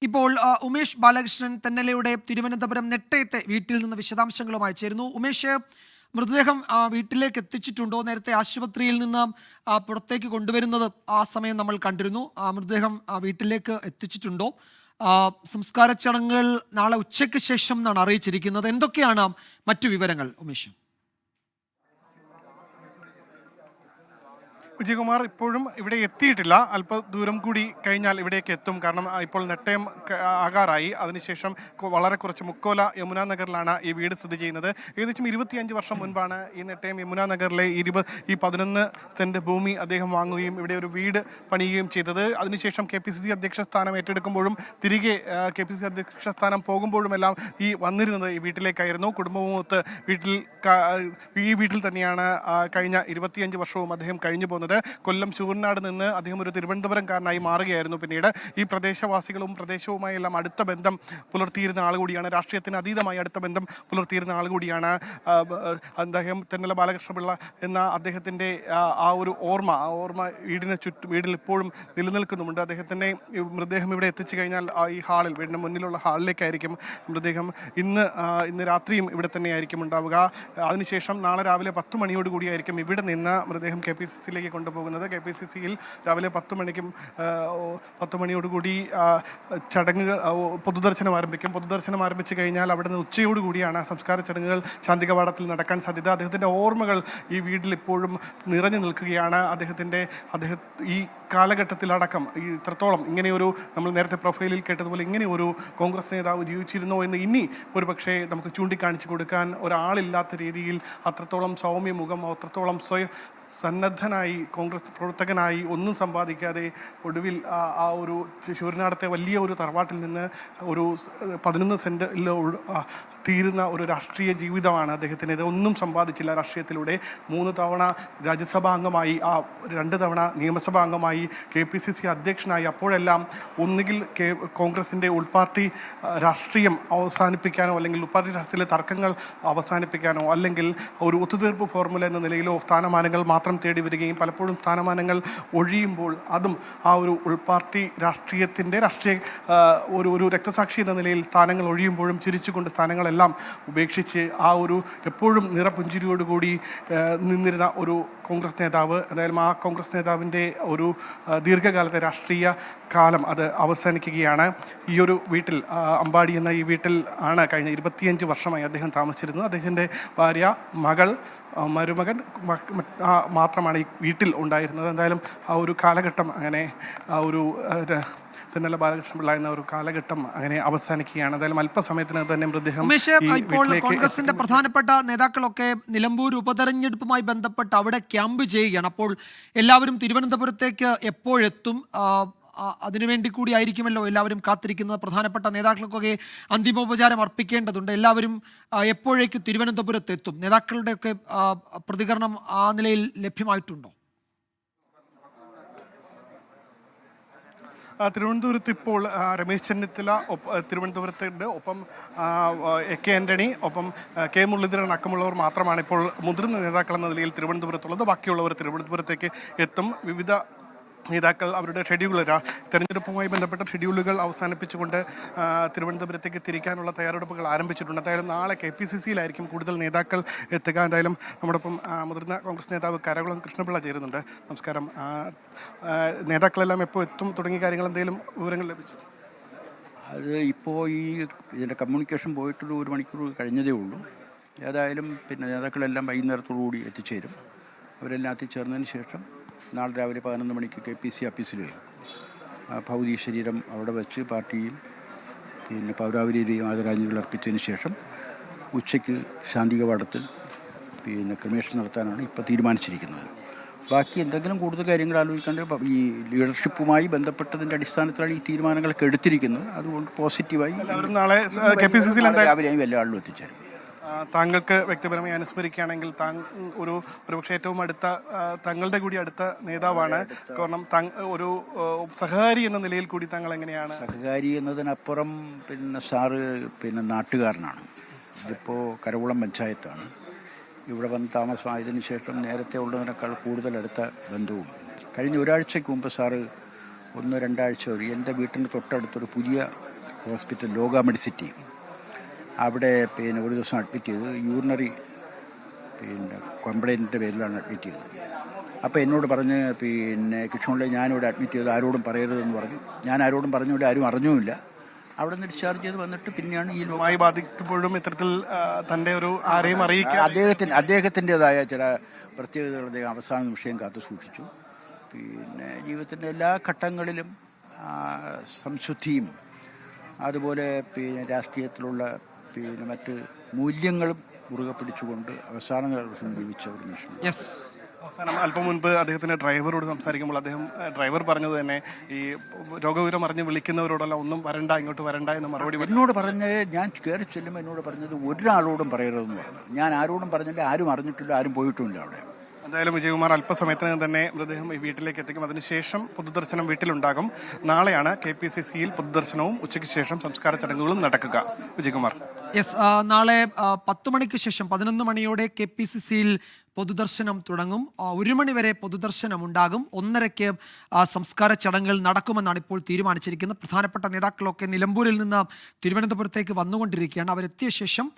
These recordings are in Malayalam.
ഇപ്പോൾ ഉമേഷ് ബാലകൃഷ്ണൻ തെന്നലയുടെ തിരുവനന്തപുരം നെട്ടയത്തെ വീട്ടിൽ നിന്ന് വിശദാംശങ്ങളുമായി ചേരുന്നു. ഉമേഷ്, മൃതദേഹം വീട്ടിലേക്ക് എത്തിച്ചിട്ടുണ്ടോ? നേരത്തെ ആശുപത്രിയിൽ നിന്ന് പുറത്തേക്ക് കൊണ്ടുവരുന്നത് ആ സമയം നമ്മൾ കണ്ടിരുന്നു. മൃതദേഹം വീട്ടിലേക്ക് എത്തിച്ചിട്ടുണ്ടോ? സംസ്കാര ചടങ്ങുകൾ നാളെ ഉച്ചയ്ക്ക് ശേഷം എന്നാണ് അറിയിച്ചിരിക്കുന്നത്. എന്തൊക്കെയാണ് മറ്റു വിവരങ്ങൾ, ഉമേഷ്? വിജയകുമാർ ഇപ്പോഴും ഇവിടെ എത്തിയിട്ടില്ല. അല്പദൂരം കൂടി കഴിഞ്ഞാൽ ഇവിടേക്ക് എത്തും. കാരണം ഇപ്പോൾ നെട്ടയം ആകാറായി. അതിനുശേഷം വളരെ കുറച്ച് മുക്കോല യമുനാ നഗറിലാണ് ഈ വീട് സ്ഥിതി ചെയ്യുന്നത്. ഏകദേശം 25 വർഷം മുൻപാണ് ഈ നെട്ടയം യമുനാ നഗറിലെ ഈ 11 സെന്റ് ഭൂമി അദ്ദേഹം വാങ്ങുകയും ഇവിടെ ഒരു വീട് പണിയുകയും ചെയ്തത്. അതിനുശേഷം KPCC അധ്യക്ഷ സ്ഥാനം ഏറ്റെടുക്കുമ്പോഴും തിരികെ KPCC അധ്യക്ഷ സ്ഥാനം പോകുമ്പോഴുമെല്ലാം ഈ വന്നിരുന്നത് ഈ വീട്ടിലേക്കായിരുന്നു. കുടുംബവുമൊത്ത് ഈ വീട്ടിൽ തന്നെയാണ് കഴിഞ്ഞ 25 വർഷവും അദ്ദേഹം കഴിഞ്ഞു പോകുന്നത്. കൊല്ലം ചൂർനാട് നിന്ന് അദ്ദേഹം ഒരു തിരുവനന്തപുരംകാരനായി മാറുകയായിരുന്നു. പിന്നീട് ഈ പ്രദേശവാസികളും പ്രദേശവുമായി എല്ലാം അടുത്ത ബന്ധം പുലർത്തിയിരുന്ന ആൾ കൂടിയാണ്. രാഷ്ട്രീയത്തിന് അതീതമായി അടുത്ത ബന്ധം പുലർത്തിയിരുന്ന ആൾ കൂടിയാണ് അദ്ദേഹം. തെന്നല ബാലകൃഷ്ണപിള്ള എന്ന അദ്ദേഹത്തിൻ്റെ ആ ഒരു ഓർമ്മ വീടിൽ ഇപ്പോഴും നിലനിൽക്കുന്നുമുണ്ട്. അദ്ദേഹത്തിൻ്റെ മൃതദേഹം ഇവിടെ എത്തിച്ചു കഴിഞ്ഞാൽ ഈ ഹാളിൽ, വീടിന് മുന്നിലുള്ള ഹാളിലേക്കായിരിക്കും മൃതദേഹം. ഇന്ന് രാത്രിയും ഇവിടെ തന്നെയായിരിക്കും ഉണ്ടാവുക. അതിനുശേഷം നാളെ രാവിലെ 10 മണിയോട് കൂടിയായിരിക്കും ഇവിടെ നിന്ന് മൃതദേഹം KPCCയിലേക്ക് കൊണ്ടുപോകുന്നത്. KPCCയിൽ രാവിലെ 10 മണിയോടുകൂടി ചടങ്ങുകൾ, പൊതുദർശനം ആരംഭിക്കും. പൊതുദർശനം ആരംഭിച്ചു കഴിഞ്ഞാൽ അവിടെ നിന്ന് ഉച്ചയോടുകൂടിയാണ് സംസ്കാര ചടങ്ങുകൾ ശാന്തി കവാടത്തിൽ നടക്കാൻ സാധ്യത. അദ്ദേഹത്തിൻ്റെ ഓർമ്മകൾ ഈ വീട്ടിൽ ഇപ്പോഴും നിറഞ്ഞു നിൽക്കുകയാണ്. ഈ കാലഘട്ടത്തിലടക്കം ഇത്രത്തോളം ഇങ്ങനെയൊരു, നമ്മൾ നേരത്തെ പ്രൊഫൈലിൽ കേട്ടതുപോലെ ഇങ്ങനെയൊരു കോൺഗ്രസ് നേതാവ് ജീവിച്ചിരുന്നോ എന്ന് ഇനി ഒരു പക്ഷേ നമുക്ക് ചൂണ്ടിക്കാണിച്ചു കൊടുക്കാൻ ഒരാളില്ലാത്ത രീതിയിൽ അത്രത്തോളം സൗമ്യമുഖം, അത്രത്തോളം സന്നദ്ധനായി, കോൺഗ്രസ് പ്രവർത്തകനായി ഒന്നും സമ്പാദിക്കാതെ ഒടുവിൽ ആ ഒരു ശൂരനാടത്തെ വലിയ ഒരു തറവാട്ടിൽ നിന്ന് ഒരു 11 സെൻറ്റിൽ തീരുന്ന ഒരു രാഷ്ട്രീയ ജീവിതമാണ് അദ്ദേഹത്തിന്. ഇത് ഒന്നും സമ്പാദിച്ചില്ല രാഷ്ട്രീയത്തിലൂടെ. 3 തവണ രാജ്യസഭാ അംഗമായി, 2 തവണ നിയമസഭാ അംഗമായി, KPCC അധ്യക്ഷനായി. അപ്പോഴെല്ലാം ഒന്നുകിൽ കോൺഗ്രസിൻ്റെ ഉൾപാർട്ടി രാഷ്ട്രീയം അവസാനിപ്പിക്കാനോ അല്ലെങ്കിൽ ഉൾപാർട്ടി രാഷ്ട്രീയത്തിലെ തർക്കങ്ങൾ അവസാനിപ്പിക്കാനോ അല്ലെങ്കിൽ ഒരു ഒത്തുതീർപ്പ് ഫോർമുല എന്ന നിലയിലോ സ്ഥാനമാനങ്ങൾ മാത്രം തേടി വരികയും പലപ്പോഴും സ്ഥാനമാനങ്ങൾ ഒഴിയുമ്പോൾ അതും ആ ഒരു ഉൾപാർട്ടി രാഷ്ട്രീയത്തിൻ്റെ ഒരു രക്തസാക്ഷി എന്ന നിലയിൽ സ്ഥാനങ്ങൾ ഒഴിയുമ്പോഴും ചിരിച്ചുകൊണ്ട് സ്ഥാനങ്ങളെല്ലാം ഉപേക്ഷിച്ച് ആ ഒരു എപ്പോഴും നിറപുഞ്ചിരിയോടുകൂടി നിന്നിരുന്ന ഒരു കോൺഗ്രസ് നേതാവ്. എന്തായാലും ആ കോൺഗ്രസ് നേതാവിൻ്റെ ഒരു ദീർഘകാലത്തെ രാഷ്ട്രീയ കാലം അത് അവസാനിക്കുകയാണ്. ഈ ഒരു വീട്ടിൽ, അമ്പാടി എന്ന ഈ വീട്ടിൽ ആണ് കഴിഞ്ഞ 25 വർഷമായി അദ്ദേഹം താമസിച്ചിരുന്നത്. അദ്ദേഹത്തിൻ്റെ ഭാര്യ, മകൾ, മരുമകൻ മാത്രമാണ് ഈ വീട്ടിൽ ഉണ്ടായിരുന്നത്. എന്തായാലും ആ ഒരു കാലഘട്ടം അങ്ങനെ, ആ ഒരു തെന്നല ബാലകൃഷ്ണപിള്ള എന്ന ഒരു കാലഘട്ടം അങ്ങനെ അവസാനിക്കുകയാണ്. എന്തായാലും അല്പസമയത്തിന് തന്നെ മൃതദേഹം. ഇപ്പോൾ കോൺഗ്രസിന്റെ പ്രധാനപ്പെട്ട നേതാക്കളൊക്കെ നിലമ്പൂർ ഉപതെരഞ്ഞെടുപ്പുമായി ബന്ധപ്പെട്ട് അവിടെ ക്യാമ്പ് ചെയ്യുകയാണ്. അപ്പോൾ എല്ലാവരും തിരുവനന്തപുരത്തേക്ക് എപ്പോഴെത്തും? അതിനുവേണ്ടി കൂടി ആയിരിക്കുമല്ലോ എല്ലാവരും കാത്തിരിക്കുന്നത്. പ്രധാനപ്പെട്ട നേതാക്കൾക്കൊക്കെ അന്തിമോപചാരം അർപ്പിക്കേണ്ടതുണ്ട്. എല്ലാവരും എപ്പോഴേക്കും തിരുവനന്തപുരത്ത് എത്തും? നേതാക്കളുടെയൊക്കെ പ്രതികരണം ആ നിലയിൽ ലഭ്യമായിട്ടുണ്ടോ? തിരുവനന്തപുരത്ത് ഇപ്പോൾ രമേശ് ചെന്നിത്തല തിരുവനന്തപുരത്തുണ്ട്. ഒപ്പം AK ആന്റണി, ഒപ്പം K മുരളീധരൻ അടക്കമുള്ളവർ മാത്രമാണ് ഇപ്പോൾ മുതിർന്ന നേതാക്കൾ എന്ന നിലയിൽ തിരുവനന്തപുരത്തുള്ളത്. ബാക്കിയുള്ളവർ തിരുവനന്തപുരത്തേക്ക് എത്തും. വിവിധ നേതാക്കൾ അവരുടെ തെരഞ്ഞെടുപ്പുമായി ബന്ധപ്പെട്ട ഷെഡ്യൂളുകൾ അവസാനിപ്പിച്ചുകൊണ്ട് തിരുവനന്തപുരത്തേക്ക് തിരിക്കാനുള്ള തയ്യാറെടുപ്പുകൾ ആരംഭിച്ചിട്ടുണ്ട്. എന്തായാലും നാളെ KPCCയിലായിരിക്കും കൂടുതൽ നേതാക്കൾ എത്തുക. എന്തായാലും നമ്മോടൊപ്പം മുതിർന്ന കോൺഗ്രസ് നേതാവ് കരകുളം കൃഷ്ണപിള്ള ചേരുന്നുണ്ട്. നമസ്കാരം. നേതാക്കളെല്ലാം എപ്പോൾ എത്തും തുടങ്ങിയ കാര്യങ്ങൾ എന്തെങ്കിലും വിവരങ്ങൾ ലഭിച്ചു? അത് ഇപ്പോൾ ഇതിൻ്റെ കമ്മ്യൂണിക്കേഷൻ പോയിട്ടൊരു 1 മണിക്കൂർ കഴിഞ്ഞതേ ഉള്ളൂ. ഏതായാലും നേതാക്കളെല്ലാം വൈകുന്നേരത്തോടു കൂടി എത്തിച്ചേരും. അവരെല്ലാം എത്തിച്ചേർന്നതിന് ശേഷം നാളെ രാവിലെ 11 മണിക്ക് KPCC ഓഫീസിൽ വരും. ഭൗതിക ശരീരം അവിടെ വെച്ച് പാർട്ടിയിൽ പൗരാവലിയും ആദരാഞ്ജലികൾ അർപ്പിച്ചതിന് ശേഷം ഉച്ചയ്ക്ക് ശാന്തി കവാടത്തിൽ ക്രമേഷൻ നടത്താനാണ് ഇപ്പോൾ തീരുമാനിച്ചിരിക്കുന്നത്. ബാക്കി എന്തെങ്കിലും കൂടുതൽ കാര്യങ്ങൾ ആലോചിക്കേണ്ടത് ഈ ലീഡർഷിപ്പുമായി ബന്ധപ്പെട്ടതിൻ്റെ അടിസ്ഥാനത്തിലാണ് ഈ തീരുമാനങ്ങളൊക്കെ എടുത്തിരിക്കുന്നത്. അതുകൊണ്ട് പോസിറ്റീവായി നാളെ KPCCയിൽ രാവിലെയായി എല്ലാ ആളിലും എത്തിച്ചേരും. താങ്കൾക്ക് വ്യക്തിപരമായി അനുസ്മരിക്കുകയാണെങ്കിൽ ഒരുപക്ഷെ ഏറ്റവും അടുത്ത, തങ്ങളുടെ കൂടി അടുത്ത നേതാവാണ്. കാരണം ഒരു സഹകാരി എന്ന നിലയിൽ കൂടി താങ്കൾ എങ്ങനെയാണ്? സഹകാരി എന്നതിനപ്പുറം സാറ് നാട്ടുകാരനാണ്. ഇതിപ്പോൾ കരകുളം പഞ്ചായത്താണ്. ഇവിടെ വന്ന് താമസമായതിനു ശേഷം നേരത്തെ ഉള്ളതിനേക്കാൾ കൂടുതൽ അടുത്ത ബന്ധവും. കഴിഞ്ഞ ഒരാഴ്ചയ്ക്ക് മുമ്പ് സാറ് 1-2 ആഴ്ച എൻ്റെ വീട്ടിന് തൊട്ടടുത്തൊരു പുതിയ ഹോസ്പിറ്റൽ ലോക മെഡിസിറ്റി, അവിടെ പിന്നെ ഒരു ദിവസം അഡ്മിറ്റ് ചെയ്ത് യൂറിനറി കംപ്ലൈൻറ്റിൻ്റെ പേരിലാണ് അഡ്മിറ്റ് ചെയ്തത്. അപ്പോൾ എന്നോട് പറഞ്ഞ് കിഷോണിലെ ഞാനിവിടെ അഡ്മിറ്റ് ചെയ്ത് ആരോടും പറയരുതെന്ന് പറഞ്ഞു. ഞാൻ ആരോടും പറഞ്ഞുകൊണ്ട് ആരും അറിഞ്ഞുമില്ല. അവിടെ നിന്ന് ഡിസ്ചാർജ് ചെയ്ത് വന്നിട്ട് പിന്നെയാണ് ഈ മായി ബാധിക്കുമ്പോഴും ഇത്തരത്തിൽ തൻ്റെ ഒരു ആരെയും അറിയിക്കുക അദ്ദേഹത്തിൻ്റെതായ ചില പ്രത്യേകതകൾ അദ്ദേഹം അവസാന നിമിഷം കാത്തു സൂക്ഷിച്ചു. ജീവിതത്തിൻ്റെ എല്ലാ ഘട്ടങ്ങളിലും സംശുദ്ധിയും അതുപോലെ രാഷ്ട്രീയത്തിലുള്ള മറ്റ് മൂല്യങ്ങളും മുറുകെ പിടിച്ചുകൊണ്ട് അവസാന ദിവസം ജീവിച്ച ഒരു മനുഷ്യൻ. അവസാനം അല്പം മുൻപ് അദ്ദേഹത്തിൻ്റെ ഡ്രൈവറോട് സംസാരിക്കുമ്പോൾ ഡ്രൈവർ പറഞ്ഞത് തന്നെ ഈ രോഗവിവരം അറിഞ്ഞ് വിളിക്കുന്നവരോടെല്ലാം ഒന്നും വരണ്ട, ഇങ്ങോട്ട് വരണ്ട എന്ന് മറുപടി എന്നോട് പറഞ്ഞത്. ഞാൻ കയറി ചെല്ലുമ്പോൾ എന്നോട് പറഞ്ഞത് ഒരാളോടും പറയരുതെന്ന് പറഞ്ഞു. ഞാൻ ആരോടും പറഞ്ഞില്ല, ആരും അറിഞ്ഞിട്ടില്ല, ആരും പോയിട്ടുമില്ല അവിടെ. എന്തായാലും വിജയകുമാർ അല്പസമയത്തിനകം തന്നെ മൃതദേഹം ഈ വീട്ടിലേക്ക് എത്തിക്കും. അതിനുശേഷം പൊതുദർശനം വീട്ടിലുണ്ടാകും. നാളെയാണ് KPCCയിൽ പൊതുദർശനവും ഉച്ചയ്ക്ക് ശേഷം സംസ്കാര ചടങ്ങുകളും നടക്കുക. വിജയകുമാർ. നാളെ 10 മണിക്ക് ശേഷം 11 മണിയോടെ KPCCയിൽ പൊതുദർശനം തുടങ്ങും. 1 മണി വരെ പൊതുദർശനം ഉണ്ടാകും. 1:30-ക്ക് സംസ്കാര ചടങ്ങുകൾ നടക്കുമെന്നാണ് ഇപ്പോൾ തീരുമാനിച്ചിരിക്കുന്നത്. പ്രധാനപ്പെട്ട നേതാക്കളൊക്കെ നിലമ്പൂരിൽ നിന്ന് തിരുവനന്തപുരത്തേക്ക് വന്നുകൊണ്ടിരിക്കുകയാണ്. അവരെത്തിയ ശേഷം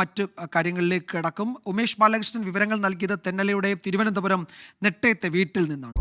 മറ്റ് കാര്യങ്ങളിലേക്ക് കടക്കും. ഉമേഷ് ബാലകൃഷ്ണൻ വിവരങ്ങൾ നൽകിയത് തെന്നലയുടെ തിരുവനന്തപുരം നെട്ടയത്തെ വീട്ടിൽ നിന്നാണ്.